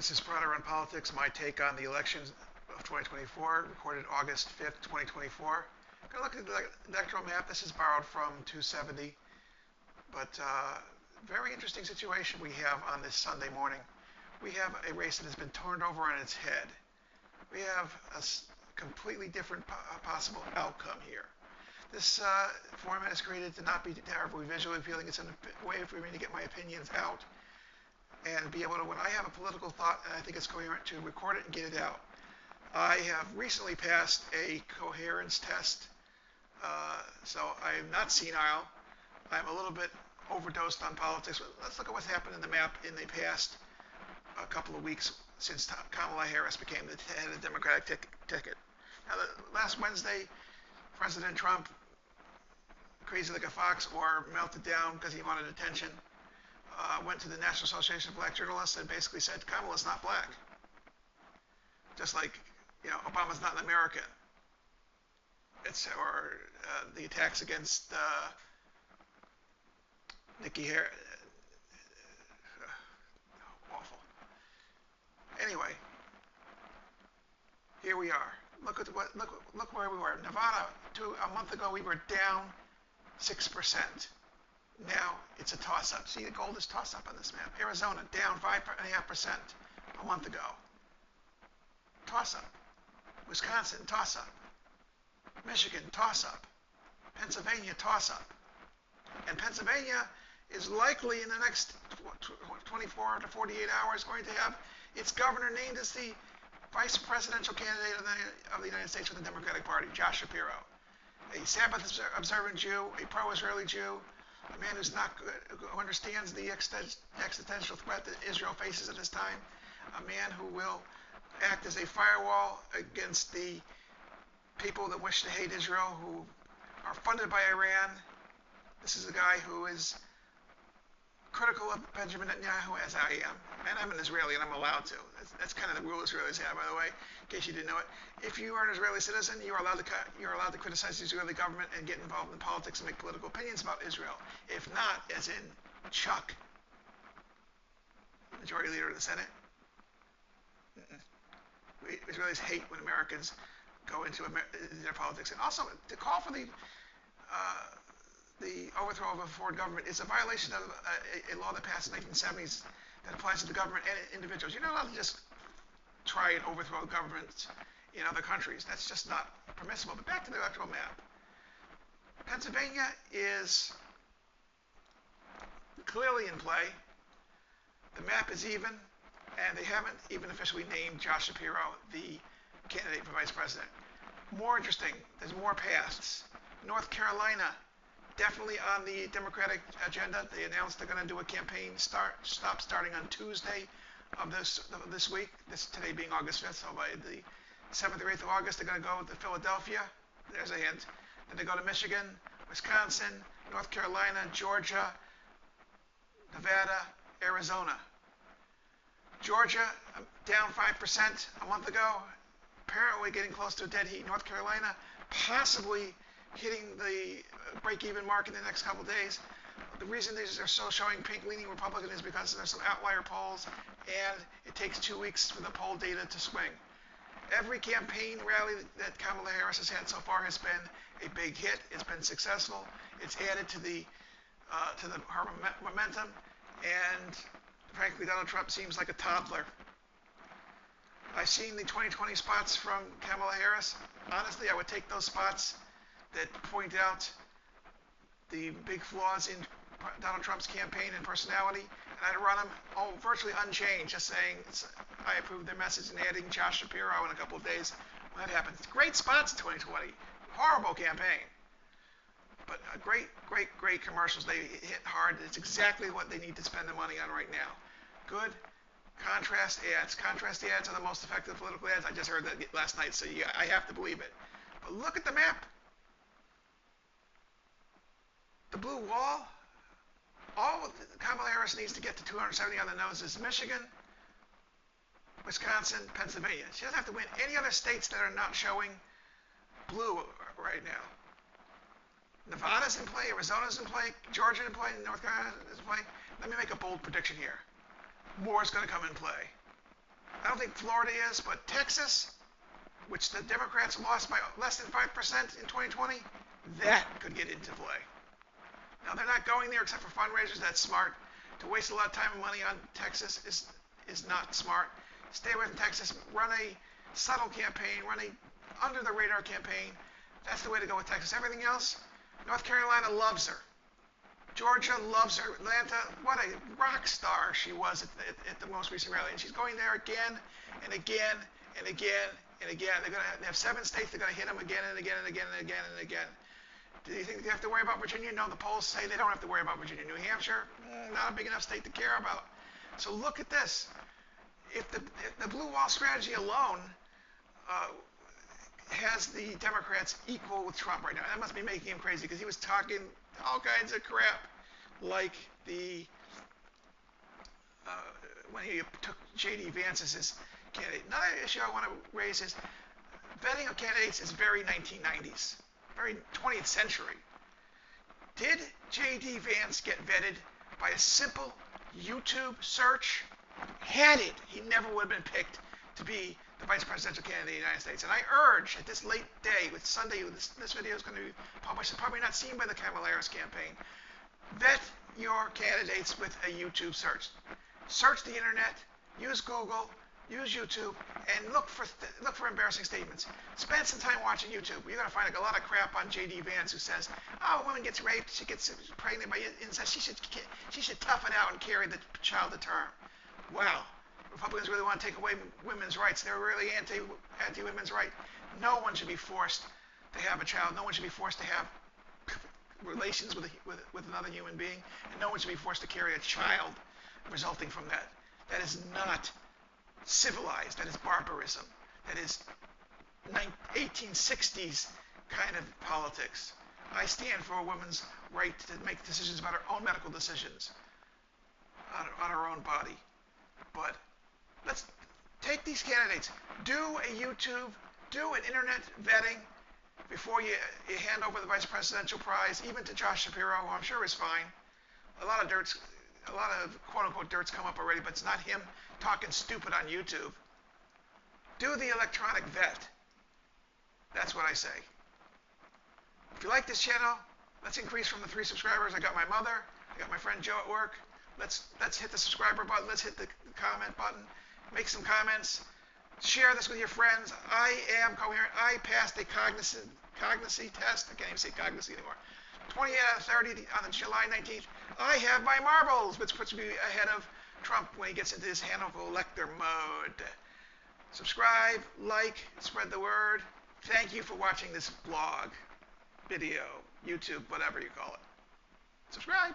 This is Broader on Politics, my take on the elections of 2024, recorded August 5th, 2024. Going to look at the electoral map. This is borrowed from 270, but very interesting situation we have on this Sunday morning. We have a race that has been turned over on its head. We have a completely different possible outcome here. This format is created to not be terribly visually appealing. It's a way for me to get my opinions out and be able to, when I have a political thought and I think it's coherent, to record it and get it out. I have recently passed a coherence test, so I am not senile. I'm a little bit overdosed on politics. Let's look at what's happened in the map in the past couple of weeks since Kamala Harris became the head of the Democratic ticket. Now, last Wednesday, President Trump, crazy like a fox or melted down because he wanted attention, went to the National Association of Black Journalists and basically said Kamala's not black. Just like, Obama's not an American. Or the attacks against Nikki Haley. Awful. Anyway, here we are. Look where we were. Nevada, a month ago, we were down 6%. Now it's a toss-up. See, the gold is toss-up on this map. Arizona down 5.5% a month ago. Toss-up. Wisconsin, toss-up. Michigan, toss-up. Pennsylvania, toss-up. And Pennsylvania is likely in the next 24 to 48 hours going to have its governor named as the vice presidential candidate of the United States for the Democratic Party, Josh Shapiro. A Sabbath-observant Jew, a pro-Israeli Jew, a man who understands the existential threat that Israel faces at this time, a man who will act as a firewall against the people that wish to hate Israel, who are funded by Iran. This is a guy who is critical of Benjamin Netanyahu, as I am. And I'm an Israeli, and I'm allowed to. That's kind of the rule Israelis have, by the way, in case you didn't know it. If you are an Israeli citizen, you're allowed to criticize the Israeli government and get involved in politics and make political opinions about Israel. If not, as in Chuck, Majority Leader of the Senate, Israelis hate when Americans go into their politics. And also, to call for the overthrow of a foreign government is a violation of a law that passed in the 1970s that applies to the government and individuals. You're not allowed to just try and overthrow governments in other countries. That's just not permissible. But back to the electoral map. Pennsylvania is clearly in play. The map is even, and they haven't even officially named Josh Shapiro the candidate for vice president. More interesting, there's more paths. North Carolina, definitely on the Democratic agenda. They announced they're going to do a campaign starting on Tuesday of this week. Today being August 5th, so by the 7th or 8th of August, they're going to go to Philadelphia. There's a hint. Then they go to Michigan, Wisconsin, North Carolina, Georgia, Nevada, Arizona. Georgia, down 5% a month ago. Apparently getting close to a dead heat. North Carolina, possibly hitting the break-even mark in the next couple of days. The reason these are still showing pink-leaning Republican is because there's some outlier polls, and it takes 2 weeks for the poll data to swing. Every campaign rally that Kamala Harris has had so far has been a big hit. It's been successful. It's added to her momentum, and frankly, Donald Trump seems like a toddler. I've seen the 2020 spots from Kamala Harris. Honestly, I would take those spots that point out the big flaws in Donald Trump's campaign and personality, and I'd run them virtually unchanged, just saying I approve their message and adding Josh Shapiro in a couple of days when that happens. Great spots in 2020. Horrible campaign. But great commercials. They hit hard. It's exactly what they need to spend the money on right now. Good contrast ads. Contrast ads are the most effective political ads. I just heard that last night, so I have to believe it. But look at the map. The blue wall, all Kamala Harris needs to get to 270 on the nose is Michigan, Wisconsin, Pennsylvania. She doesn't have to win any other states that are not showing blue right now. Nevada's in play, Arizona's in play, Georgia in play, North Carolina is in play. Let me make a bold prediction here. More is going to come in play. I don't think Florida is, but Texas, which the Democrats lost by less than 5% in 2020, that could get into play. Now, they're not going there except for fundraisers. That's smart. To waste a lot of time and money on Texas is not smart. Stay away from Texas. Run a subtle campaign. Run a under-the-radar campaign. That's the way to go with Texas. Everything else, North Carolina loves her. Georgia loves her. Atlanta, what a rock star she was at the most recent rally. And she's going there again and again and again and again. They have 7 states. They're going to hit them again and again and again and again and again. Do you think they have to worry about Virginia? No, the polls say they don't have to worry about Virginia. New Hampshire, not a big enough state to care about. So look at this. If the blue wall strategy alone has the Democrats equal with Trump right now, that must be making him crazy because he was talking all kinds of crap like when he took J.D. Vance as his candidate. Another issue I want to raise is vetting of candidates is very 1990s. Very 20th century. Did J.D. Vance get vetted by a simple YouTube search? Had it, he never would have been picked to be the vice presidential candidate of the United States. And I urge at this late day, with Sunday, this video is going to be published and probably not seen by the Kamala Harris campaign. Vet your candidates with a YouTube search. Search the internet, use Google, use YouTube, and look for embarrassing statements. Spend some time watching YouTube. You're going to find a lot of crap on J.D. Vance who says, "Oh, a woman gets raped, she gets pregnant by incest. She should tough it out and carry the child to term." Wow, Republicans really want to take away women's rights. They're really anti-women's rights. No one should be forced to have a child. No one should be forced to have relations with another human being, and no one should be forced to carry a child resulting from that. That is not civilized. That is barbarism. That is 1860s kind of politics. I stand for a woman's right to make decisions about her own medical decisions on her own body. But let's take these candidates. Do a YouTube, do an internet vetting before you hand over the vice presidential prize, even to Josh Shapiro, who I'm sure is fine. A lot of quote-unquote dirt's come up already, but it's not him talking stupid on YouTube. Do the electronic vet. That's what I say. If you like this channel, let's increase from the 3 subscribers. I got my mother, I got my friend Joe at work. Let's hit the subscriber button. Let's hit the comment button. Make some comments. Share this with your friends. I am coherent. I passed a cognicy test. I can't even say cognicy anymore. 28 out of 30 on July 19th. I have my marbles, which puts me ahead of Trump when he gets into his Hannibal Lecter mode. Subscribe, like, spread the word. Thank you for watching this vlog, video, YouTube, whatever you call it. Subscribe.